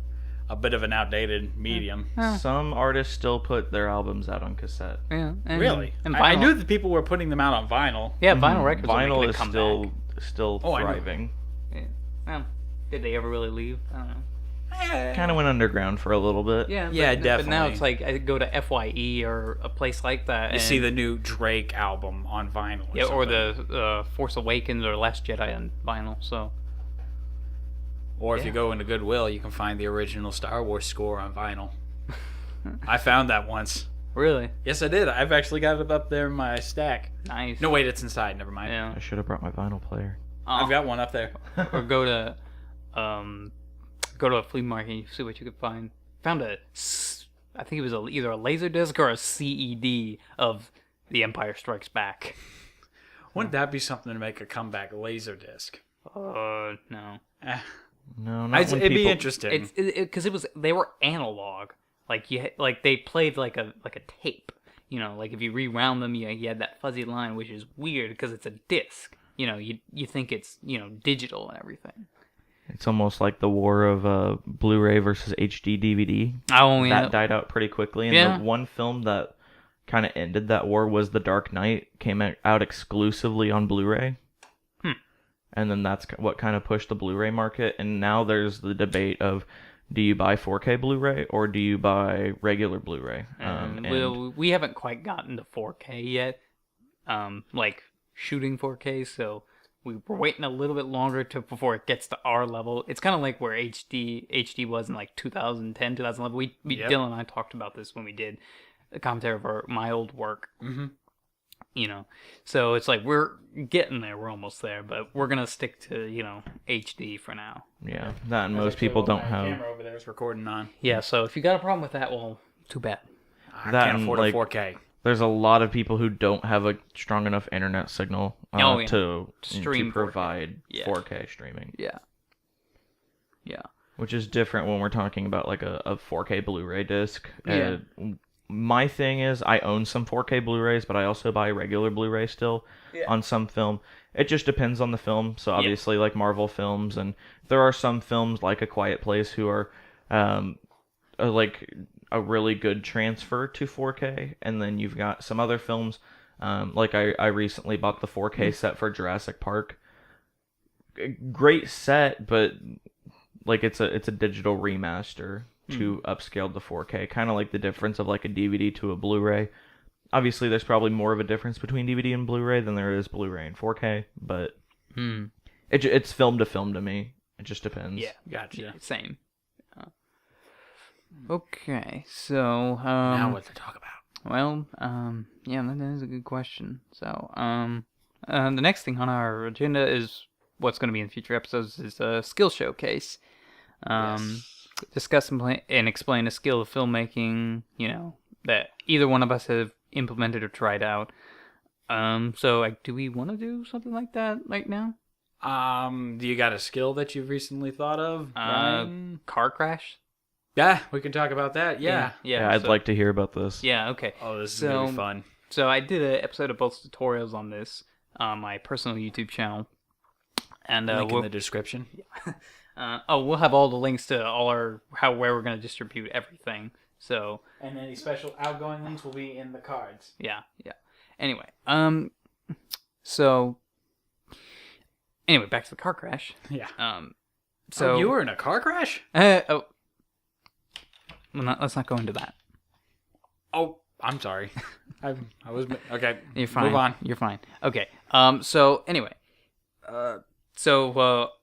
a bit of an outdated medium.
Some artists still put their albums out on cassette.
Yeah, and,
Really?
And
I
vinyl.
knew that people were putting them out on vinyl.
Yeah, vinyl records. are
Vinyl
making a
is
comeback.
still
Oh, I know.
thriving.
Yeah. Well, did they ever really leave? I don't know.
Kind of went underground for a little bit.
Yeah,
Yeah,
but now
definitely.
it's like I go to FYE or a place like that.
You
and,
see the new Drake album on vinyl.
or
something.
the Force Awakens or Last Jedi on vinyl. So
Or if you
Yeah.
go into Goodwill, you can find the original Star Wars score on vinyl. I found that once.
really
Yes, I did. I've actually got it up there in my stack.
nice.
No, wait, it's inside. Never mind.
Yeah.
I should have brought my vinyl player.
I've got one up there.
Or go to a flea market and see what you could find. Found I think it was either a laser disc or a CED of The Empire Strikes Back.
Wouldn't that be something to make a comeback Laserdisc?
No.
Eh,
No, not when
it'd be
people-
interesting.
Because they were analog. Like they played like a tape. Like if you rewound them, you had that fuzzy line, which is weird because it's a disc. You think it's digital and everything.
It's almost like the war of Blu-ray versus HD DVD. That died out pretty quickly. And
Yeah.
the one film that kind of ended that war was The Dark Knight. Came out exclusively on Blu-ray. And then that's what kind of pushed the Blu-ray market. And now there's the debate of, do you buy 4K Blu-ray or do you buy regular Blu-ray?
We haven't quite gotten to 4K yet. Like shooting 4K, so we're waiting a little bit longer before it gets to our level. It's kind of like where HD was in like 2010, 2011.
Yep.
Dylan and I talked about this when we did a commentary of my old work.
Mm-hmm.
You know, so it's like we're getting there. We're almost there, but we're gonna stick to HD for now.
Yeah, that and most people don't have.
Camera over there is recording on.
Yeah, so if you got a problem with that, well, too bad.
I
That
can't
and,
afford
like,
a 4K.
There's a lot of people who don't have a strong enough internet signal to
Stream 4K.
provide
Yeah.
4K streaming.
Yeah.
Which is different when we're talking about like a 4K Blu-ray disc.
Yeah.
My thing is I own some 4K Blu-rays, but I also buy regular Blu-ray still on some film. It just depends on the film. So obviously like Marvel films, and there are some films like A Quiet Place who are like a really good transfer to 4K, and then you've got some other films like I recently bought the 4K set for Jurassic Park. Great set, but like it's a digital remaster to upscale to 4K, kind of like the difference of like a DVD to a Blu-ray. Obviously, there's probably more of a difference between DVD and Blu-ray than there is Blu-ray and 4K, but it's film to film to me. It just depends.
Yeah.
Gotcha.
Yeah, same. Okay, so
Now what to talk about?
well, yeah, that is a good question. So, the next thing on our agenda is what's going to be in future episodes is a skill showcase. Discuss and explain a skill of filmmaking, that either one of us have implemented or tried out. So, like, do we want to do something like that right now?
Do you got a skill that you've recently thought of, Ryan?
Car crash?
Yeah, we can talk about that. Yeah.
Yeah, I'd like to hear about this.
Yeah, okay.
Oh, this is gonna be fun.
So I did an episode of both tutorials on this on my personal YouTube channel. And
Link in the description.
we'll have all the links to where we're going to distribute everything. So
And any special outgoing links will be in the cards.
yeah. Anyway, so anyway, back to the car crash.
Yeah.
So
you were in a car crash?
Let's not go into that.
Oh, I'm sorry. I was okay.
You're fine.
Move on.
You're fine. Okay. So anyway,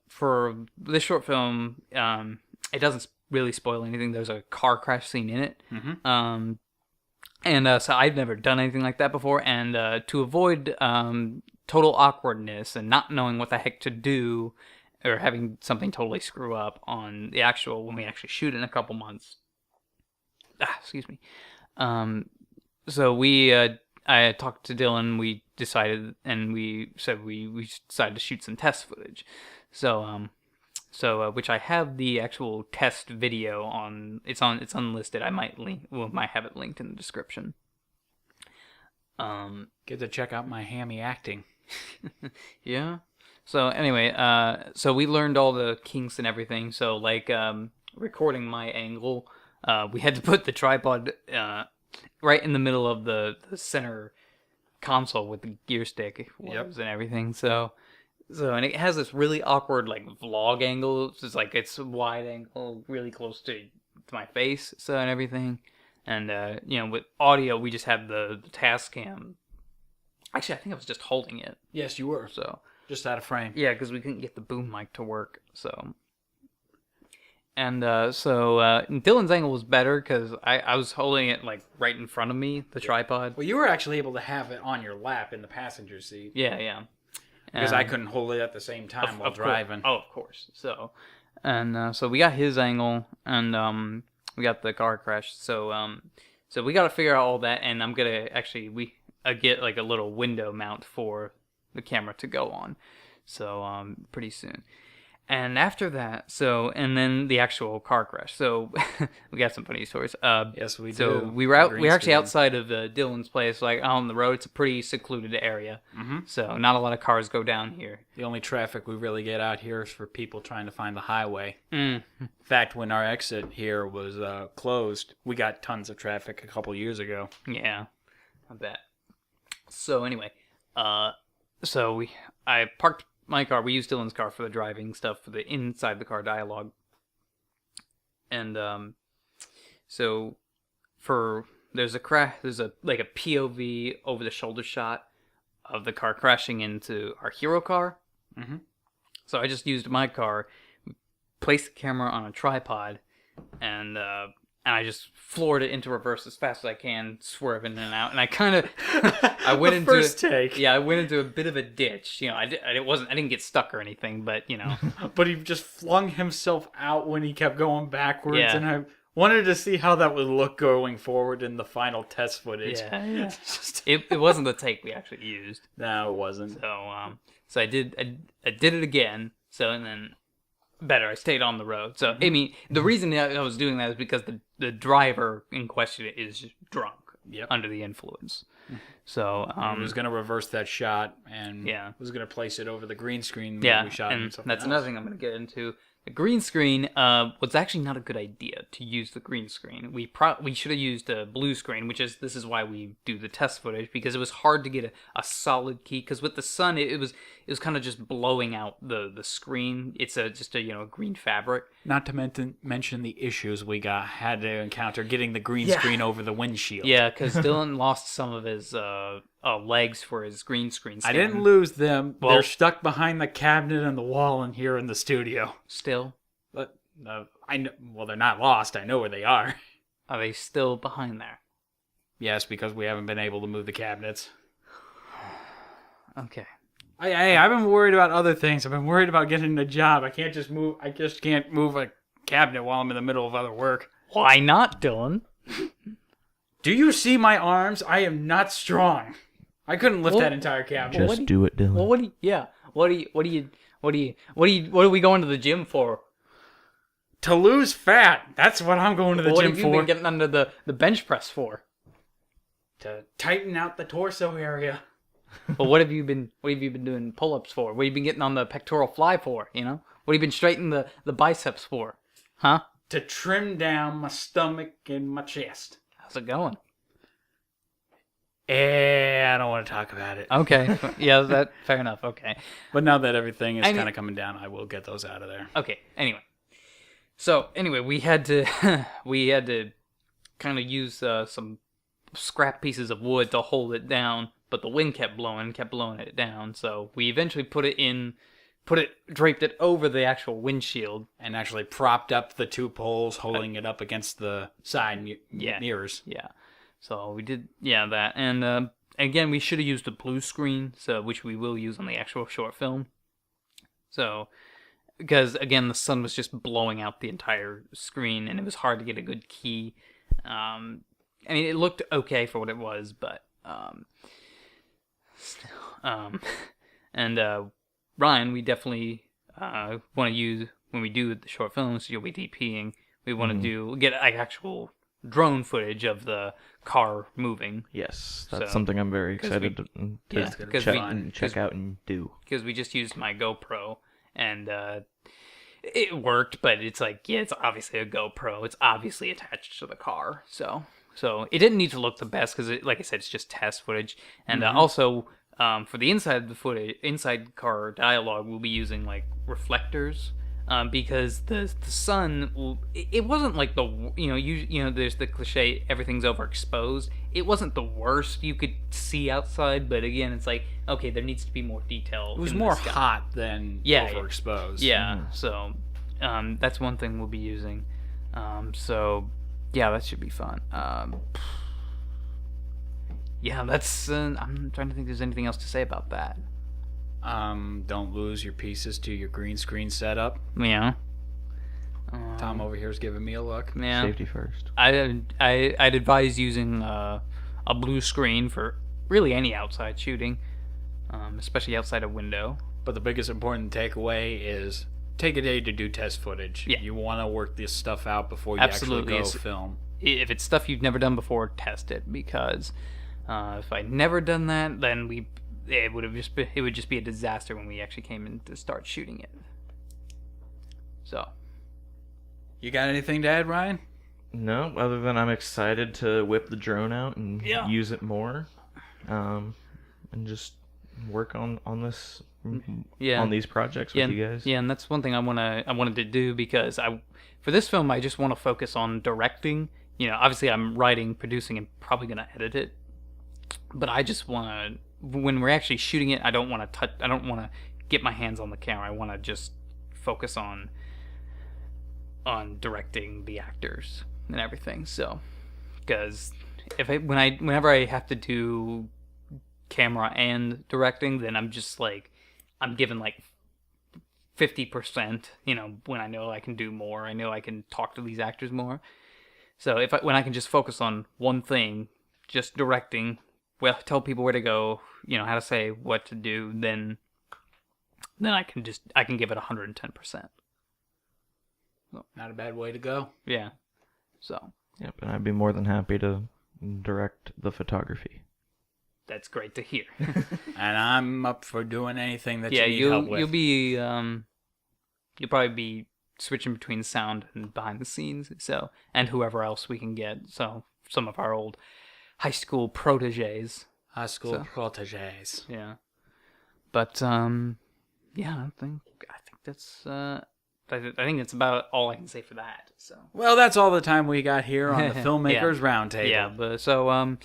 for this short film, it doesn't really spoil anything. There's a car crash scene in it.
Mm-hmm.
So I've never done anything like that before, and to avoid total awkwardness and not knowing what the heck to do, or having something totally screw up on when we actually shoot in a couple months. Excuse me. So I talked to Dylan. We decided, and we said we decided to shoot some test footage. So which I have the actual test video on. It's unlisted. I might have it linked in the description.
Get to check out my hammy acting.
Yeah. So anyway, so we learned all the kinks and everything. So like recording my angle. We had to put the tripod right in the middle of the center console with the gear stick and everything. So and it has this really awkward like vlog angle. It's a wide angle, really close to my face. So and everything, and with audio we just had the Tascam. Actually, I think I was just holding it.
Yes, you were.
So
Just out of frame.
yeah, because we couldn't get the boom mic to work. So. And Dylan's angle was better because I was holding it like right in front of me, the tripod.
Well, you were actually able to have it on your lap in the passenger seat.
Yeah.
Because I couldn't hold it at the same time while driving.
Oh, of course. So we got his angle, and we got the car crash. So we got to figure out all that, and I'm gonna actually get like a little window mount for the camera to go on. So pretty soon. And after that, and then the actual car crash. So we got some funny stories.
Yes, we do.
So we were actually outside of Dylan's place, like on the road. It's a pretty secluded area.
Mm-hmm.
So not a lot of cars go down here.
The only traffic we really get out here is for people trying to find the highway.
Mm.
In fact, when our exit here was closed, we got tons of traffic a couple years ago.
Yeah, I bet. So anyway, I parked my car. We used Dylan's car for the driving stuff, for the inside the car dialogue. And there's a POV over the shoulder shot of the car crashing into our hero car.
Mm-hmm.
So I just used my car, placed the camera on a tripod, and I just floored it into reverse as fast as I can, swerving in and out. And I kind of, I went into
first take.
Yeah, I went into a bit of a ditch. I didn't get stuck or anything, but
But he just flung himself out when he kept going backwards,
Yeah.
and I wanted to see how that would look going forward in the final test footage.
yeah. It wasn't the take we actually used.
No, it wasn't.
So I did it again. So and then better, I stayed on the road. So I mean, the reason I was doing that is because the driver in question is drunk, under the influence. So
I was going to reverse that shot and was going to place it over the green screen that we shot.
and
something
that's
else.
another thing I'm going to get into. The green screen was actually not a good idea to use the green screen. We should have used a blue screen, this is why we do the test footage, because it was hard to get a solid key. Because with the sun, it was kind of just blowing out the screen. It's just a green fabric.
Not to mention the issues we had to encounter getting the green screen over the windshield.
Yeah, because Dylan lost some of his legs for his green screen stand.
I didn't lose them.
Well,
they're stuck behind the cabinet and the wall in here in the studio.
Still?
But I know. Well, they're not lost. I know where they are.
Are they still behind there?
Yes, because we haven't been able to move the cabinets.
Okay.
I've been worried about other things. I've been worried about getting a job. I just can't move a cabinet while I'm in the middle of other work.
Why not, Dylan?
Do you see my arms? I am not strong. I couldn't lift that entire cabinet.
Just do it, Dylan.
Well, what are we going to the gym for?
To lose fat. That's what I'm going to the
What
gym
have you
for.
been getting under the bench press for?
To tighten out the torso area.
Well, what have you been doing pull-ups for? What have you been getting on the pectoral fly for? What have you been straightening the biceps for? Huh?
To trim down my stomach and my chest.
How's it going?
I don't want to talk about it.
Okay. Yeah, fair enough. Okay.
But now that everything is kind of coming down, I will get those out of there.
Okay. Anyway. So, we had to kind of use some scrap pieces of wood to hold it down, but the wind kept blowing it down. So we eventually draped it over the actual windshield,
and actually propped up the two poles, holding it up against the side mirrors.
Yeah. So we did, that. And again, we should have used a blue screen, which we will use on the actual short film. So, because again, the sun was just blowing out the entire screen, and it was hard to get a good key. It looked okay for what it was, but still. And Ryan, we definitely want to use, when we do the short films, you'll be DPing. We want to get actual drone footage of the car moving.
Yes, that's something I'm very excited to check out and do. Because
we just used my GoPro, and it worked, but it's it's obviously a GoPro. It's obviously attached to the car, so it didn't need to look the best because, like I said, it's just test footage. And also, for the inside car dialogue, we'll be using reflectors. Because the sun, it wasn't like there's the cliche, everything's overexposed. It wasn't the worst you could see outside, but again, it's okay, there needs to be more detail.
It was more hot than overexposed.
Yeah, so that's one thing we'll be using. So yeah, that should be fun. That's. I'm trying to think if there's anything else to say about that.
Don't lose your pieces to your green screen setup.
Yeah.
Tom over here is giving me a look.
Yeah.
Safety first.
I'd advise using a blue screen for really any outside shooting, especially outside a window.
But the biggest important takeaway is take a day to do test footage.
Yeah.
You want to work this stuff out before you
Absolutely.
actually go film.
If it's stuff you've never done before, test it, because if I'd never done that, then it would just be a disaster when we actually came in to start shooting it. So,
you got anything to add, Ryan?
No, other than I'm excited to whip the drone out and use it more, and just work on this on these projects with you guys.
Yeah, and that's one thing I wanted to do, because for this film I just want to focus on directing. Obviously I'm writing, producing, and probably gonna edit it, but I just want to. When we're actually shooting it, I don't want to get my hands on the camera. I want to just focus on directing the actors and everything. So, because whenever I have to do camera and directing, then I'm just like, I'm given like 50%, when I know I can do more, I know I can talk to these actors more. So when I can just focus on one thing, just directing, well, tell people where to go, how to say what to do, then I can give it 110%. So,
not a bad way to go.
Yeah. So.
Yep, and I'd be more than happy to direct the photography.
That's great to hear.
And I'm up for doing anything that you need help with.
You'll probably be switching between sound and behind the scenes, and whoever else we can get. So some of our old high school proteges. Yeah. But yeah, I think that's I think that's about all I can say for that. So.
Well, that's all the time we got here on the Filmmakers Roundtable.
Yeah, but so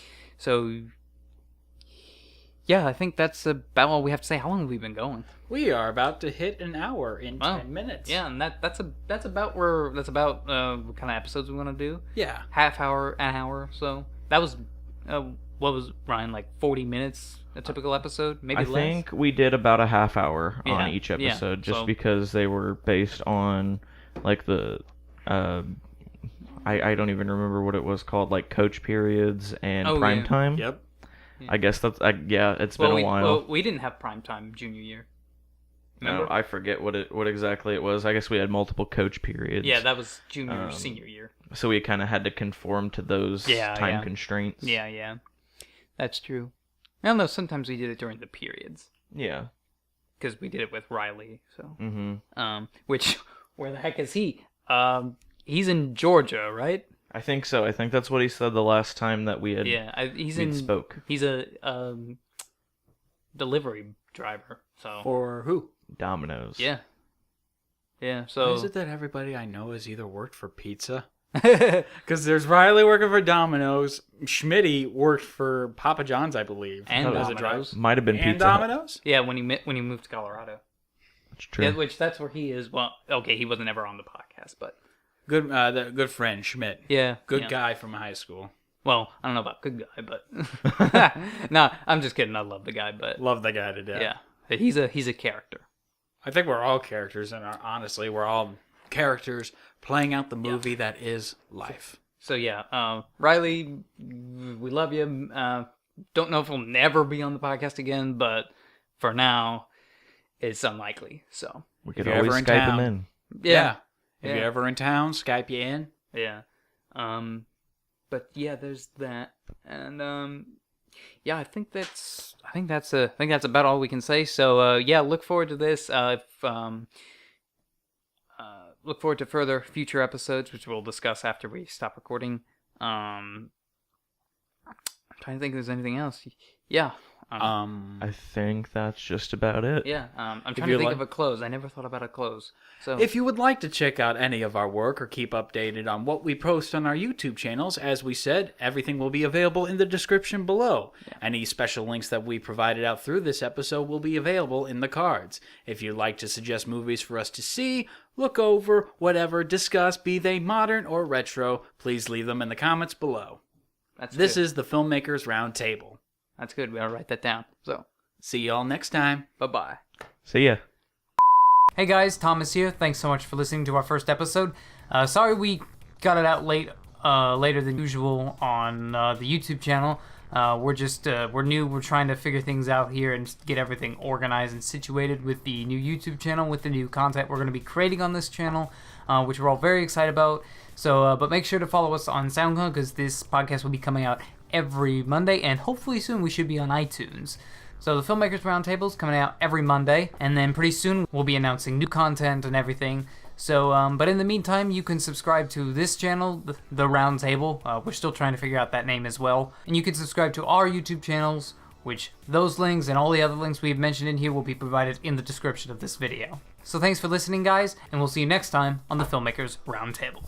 yeah, I think that's about all we have to say. How long have we been going?
We are about to hit an hour in 10 minutes.
Yeah, and that's about what kind of episodes we want to do.
Yeah,
half hour, an hour. So that was what was Ryan, like 40 minutes a typical episode, maybe less.
I think we did about a half hour on each episode, just because they were based on like the I don't even remember what it was called, like coach periods and prime time.
Yep.
Yeah. I guess that's it's been a while.
Well, we didn't have prime time junior year. Remember?
No, I forget what exactly it was. I guess we had multiple coach periods.
Yeah, that was junior senior year.
So we kind of had to conform to those time constraints.
Yeah. That's true. I don't know, sometimes we did it during the periods.
Yeah.
Because we did it with Riley, so.
Mm-hmm.
Which, where the heck is he? He's in Georgia, right?
I think so. I think that's what he said the last time that we had spoke.
He's a delivery driver, so.
For who?
Domino's.
Yeah. So.
Why is it that everybody I know has either worked for pizza? Because there's Riley working for Domino's. Schmitty worked for Papa John's, I believe.
And Domino's.
Might have been
and
Pizza
Domino's?
Yeah, when he moved to Colorado.
That's true.
Yeah, that's where he is. Well, okay, he wasn't ever on the podcast, but.
Good friend, Schmidt.
Yeah.
Good guy from high school.
Well, I don't know about good guy, but. No, I'm just kidding. I love the guy, but.
Love the guy to death.
Yeah. He's a character.
I think we're all characters, and honestly, we're all characters playing out the movie that is life.
So yeah, Riley, we love you. Don't know if we'll never be on the podcast again, but for now, it's unlikely. So
we could always Skype him in.
Yeah. If you're ever in town, Skype you in.
Yeah. But yeah, there's that, and yeah, I think that's about all we can say. So yeah, look forward to this. Look forward to further future episodes, which we'll discuss after we stop recording. I'm trying to think if there's anything else. Yeah.
I think that's just about it.
Yeah. I'm trying to think of a close. I never thought about a close. So
if you would like to check out any of our work or keep updated on what we post on our YouTube channels, as we said, everything will be available in the description below. Yeah. Any special links that we provided out through this episode will be available in the cards. If you'd like to suggest movies for us to see, look over, whatever, discuss, be they modern or retro, please leave them in the comments below. This is the Filmmakers Roundtable.
That's good. We gotta write that down. So,
see y'all next time.
Bye-bye.
See ya.
Hey guys, Thomas here. Thanks so much for listening to our first episode. Sorry we got it out later than usual on the YouTube channel. We're new. We're trying to figure things out here and get everything organized and situated with the new YouTube channel, with the new content we're going to be creating on this channel, which we're all very excited about. So, but make sure to follow us on SoundCloud, because this podcast will be coming out every Monday, and hopefully soon we should be on iTunes. So the Filmmakers Roundtable is coming out every Monday, and then pretty soon we'll be announcing new content and everything. So, but in the meantime, you can subscribe to this channel, the Roundtable. We're still trying to figure out that name as well. And you can subscribe to our YouTube channels, which those links and all the other links we've mentioned in here will be provided in the description of this video. So thanks for listening, guys, and we'll see you next time on the Filmmakers Roundtable.